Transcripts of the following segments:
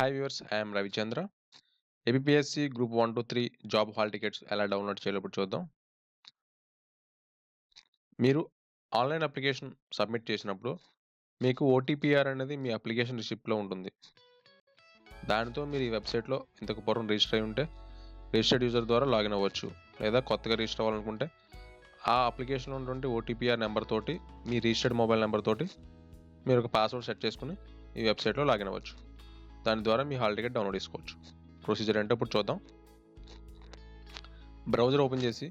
Hi viewers, I'm Ravichandra. APSC group 1 to 3 job hall tickets ఎలా download చేయాలో ఇప్పుడు చూద్దాం. మీరు ఆన్లైన్ అప్లికేషన్ సబ్మిట్ చేసినప్పుడు మీకు ఓటీపీఆర్ అనేది మీ అప్లికేషన్ రిసిప్ట్లో ఉంటుంది. దానితో మీరు ఈ వెబ్సైట్లో ఇంతకు పూర్వం రిజిస్టర్ అయి ఉంటే రిజిస్టర్డ్ యూజర్ ద్వారా లాగిన్ అవ్వచ్చు. లేదా కొత్తగా రిజిస్టర్ అవ్వాలనుకుంటే ఆ అప్లికేషన్లో ఉన్నటువంటి ఓటీపీఆర్ నెంబర్ తోటి మీ రిజిస్టర్డ్ మొబైల్ నెంబర్ తోటి మీరు ఒక పాస్వర్డ్ సెట్ చేసుకుని ఈ వెబ్సైట్లో లాగిన్ అవ్వచ్చు. దాని ద్వారా మీ హాల్ టికెట్ డౌన్లోడ్ చేసుకోవచ్చు. ప్రొసీజర్ ఏంటో ఇప్పుడు చూద్దాం. బ్రౌజర్ ఓపెన్ చేసి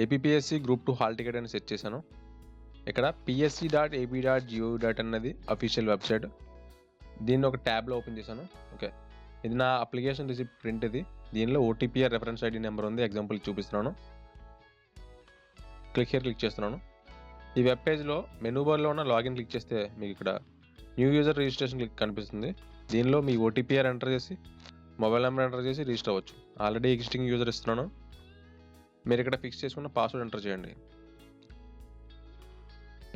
ఏపీఎస్సి గ్రూప్ 2 హాల్ టికెట్ అని సెట్ చేశాను. ఇక్కడ psc.ap.gov.in అన్నది అఫీషియల్ వెబ్సైట్. దీన్ని ఒక ట్యాబ్లో ఓపెన్ చేశాను. ఓకే, ఇది నా అప్లికేషన్ రిసిప్ట్ ప్రింట్. ఇది దీనిలో ఓటీపీఆర్ రెఫరెన్స్ ఐడి నెంబర్ ఉంది. ఎగ్జాంపుల్ చూపిస్తున్నాను. క్లిక్ చేస్తున్నాను. ఈ వెబ్ పేజ్లో మెనూ బార్లో ఉన్న లాగిన్ క్లిక్ చేస్తే మీకు ఇక్కడ న్యూ యూజర్ రిజిస్ట్రేషన్ క్లిక్ కనిపిస్తుంది. దీనిలో మీ ఓటీపీఆర్ ఎంటర్ చేసి మొబైల్ నెంబర్ ఎంటర్ చేసి రిజిస్టర్ అవ్వచ్చు. ఆల్రెడీ ఎగ్జిస్టింగ్ యూజర్ ఇస్తున్నాను. మీరు ఇక్కడ ఫిక్స్ చేసుకున్న పాస్వర్డ్ ఎంటర్ చేయండి.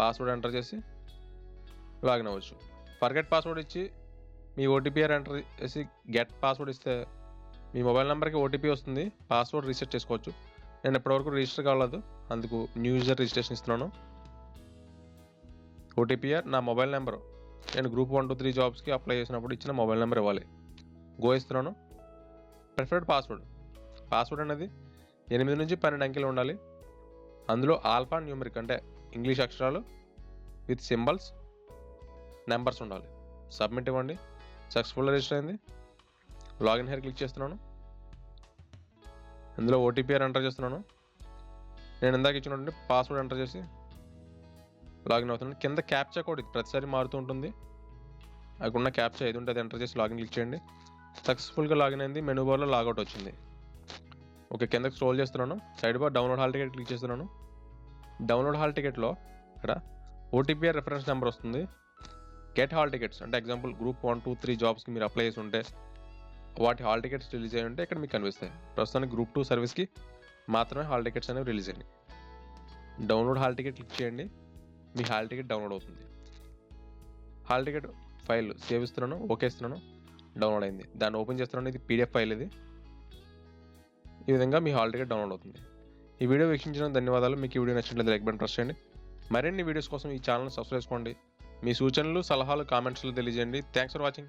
పాస్వర్డ్ ఎంటర్ చేసి లాగిన్ అవ్వచ్చు. ఫర్గెట్ పాస్వర్డ్ ఇచ్చి మీ ఓటీపీఆర్ ఎంటర్ చేసి గెట్ పాస్వర్డ్ ఇస్తే మీ మొబైల్ నెంబర్కి ఓటీపీ వస్తుంది. పాస్వర్డ్ రీసెట్ చేసుకోవచ్చు. నేను ఇప్పటివరకు రిజిస్టర్ కాలేదు, అందుకు న్యూ యూజర్ రిజిస్ట్రేషన్ ఇస్తున్నాను. ఓటీపీఆర్ నా మొబైల్ నెంబర్, నేను గ్రూప్ 1 to 3 జాబ్స్కి అప్లై చేసినప్పుడు ఇచ్చిన మొబైల్ నెంబర్ ఇవ్వాలి. గో ఇస్తున్నాను. ప్రిఫర్డ్ పాస్వర్డ్ అనేది 8 నుంచి 12 అంకెలు ఉండాలి. అందులో ఆల్ఫా న్యూమరిక్ అంటే ఇంగ్లీష్ అక్షరాలు విత్ సింబల్స్ నెంబర్స్ ఉండాలి. సబ్మిట్ ఇవ్వండి. సక్సెస్ఫుల్ రిజిస్టర్ అయింది. లాగిన్ హెయిర్ క్లిక్ చేస్తున్నాను. ఇందులో ఓటీపీఆర్ ఎంటర్ చేస్తున్నాను. నేను ఇందాక ఇచ్చినటువంటి పాస్వర్డ్ ఎంటర్ చేసి లాగిన్ అవుతున్నాను. కింద క్యాప్చా కోడ్ ఇది ప్రతిసారి మారుతూ ఉంటుంది. అక్కడున్న క్యాప్చా ఏది ఉంటే అది ఎంటర్ చేసి లాగిన్ క్లిక్ చేయండి. సక్సెస్ఫుల్గా లాగిన్ అయింది. మెనూ బార్లో లాగౌట్ వచ్చింది. ఓకే, కిందకి స్క్రోల్ చేస్తున్నాను. Side bar download hall ticket click చేస్తున్నాను. డౌన్లోడ్ హాల్ టికెట్లో ఇక్కడ ఓటీపీఆర్ రెఫరెన్స్ నెంబర్ వస్తుంది. గెట్ హాల్ టికెట్స్ అంటే ఎగ్జాంపుల్ గ్రూప్ 1 to 3 జాబ్స్కి మీరు అప్లై చేసి ఉంటే వాటి హాల్ టికెట్స్ రిలీజ్ అయ్యి ఉంటే ఇక్కడ మీకు కనిపిస్తాయి. ప్రస్తుతానికి గ్రూప్ 2 సర్వీస్కి మాత్రమే హాల్ టికెట్స్ అనేవి రిలీజ్ అయ్యాయి. డౌన్లోడ్ హాల్ టికెట్ క్లిక్ చేయండి. మీ హాల్ టికెట్ డౌన్లోడ్ అవుతుంది. హాల్ టికెట్ ఫైల్ సేవ్ ఇస్తున్నాను. ఓకే ఇస్తున్నాను. డౌన్లోడ్ అయింది. దాన్ని ఓపెన్ చేస్తున్నాను. ఇది పీడిఎఫ్ ఫైల్. ఇది ఈ విధంగా మీ హాల్ టికెట్ డౌన్లోడ్ అవుతుంది. ఈ వీడియో వీక్షించడానికి ధన్యవాదాలు. మీకు ఈ వీడియో నచ్చినట్లయితే లైక్ బటన్ ప్రెస్ చేయండి. మరిన్ని వీడియోస్ కోసం ఈ ఛానల్ సబ్స్క్రైబ్ చేసుకోండి. మీ సూచనలు, సలహాలు కామెంట్స్లో తెలియజేయండి. Thanks for watching.